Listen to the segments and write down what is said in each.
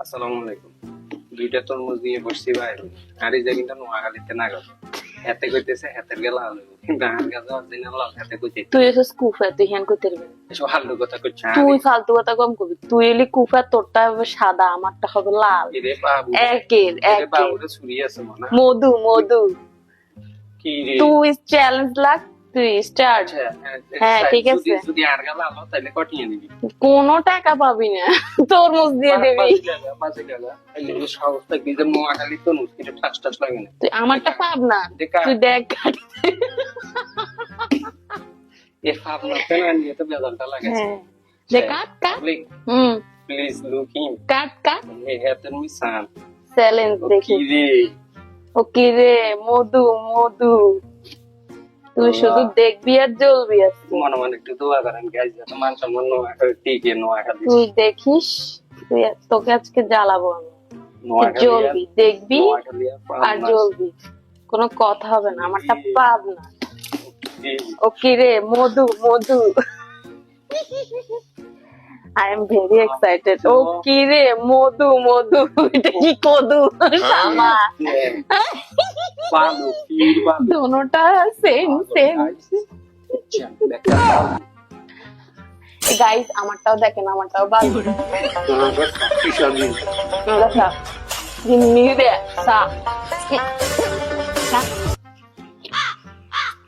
আসসালামু আলাইকুম। দুইটা তরমুজ নিয়ে বসছি ভাই, আর এই যে কিন্তু নোয়াখালীতে না গেল হাতে কইতেছে হাতের গেলা হলো, কিন্তু আর গাছে অরিজিনাল লাল হাতে কইতে তুই এসে কুফা তুই হ্যান করতে পারবি না। এসব হাল্লু কথা কইছ। তুই ফালতু কথা কম করবি। তুই এলি কুফা, তোরটা হবে সাদা, আমারটা হবে লাল। রে বাবু, একের রে একের বাবুরে ছুরি আছে মনে হয়। মধু মধু। কি রে তুই চ্যালেঞ্জ লাগ, তুই স্টার্ট। হ্যাঁ, ঠিক আছে। যদি আর গেলা হলো তাহলে কটিয়ে নিবি, কোনো টাকা পাবি না, তরমুজ দিয়ে দিবি। বাজে গেলা এই সাহসটা কি যে নোয়াখালী তরমুজ এটা টাচ টাচ লাগে না। তুই আমারটা পাব না, দেখা তুই দেখ। এ ফাপ না কেন নিয়ে তো বেজালটা লাগাছে। হ্যাঁ, দেখ কাট কাট। হুম, প্লিজ লুক হিম, কাট কাট। হে হাতের মিসান চ্যালেঞ্জ দেখি। কি রে ও কি রে, মধু মধু। তুই শুধু দেখবি আর জ্বলবি আজকে। মনে মনে একটু দোয়া করেন গাইজ, যত মান সম্মান টিকে নোয়াখালী তুই দেখিস, তুই তোকে আজকে জ্বালাবো আমি। তুই জ্বলবি, দেখবি আর জ্বলবি, কোনো কথা হবে না। আমারটা পাব না। ও কি রে, Madhu Madhu. I am very excited. ও কি রে, মধু মধু। এটা কি কদু? শামা। বালু ফির বালু দোনোটা সেম সেম। গাইস, আমারটাও দেখেন, আমারটাও বালু। দেখা জিন্নি রে সা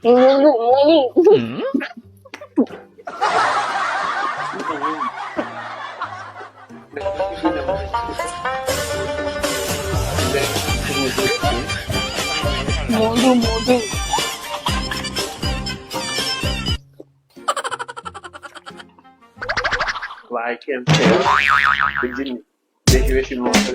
মধু মধু। মধু মধু। লাইক এন্ড শেয়ার, বেশি বেশি মনে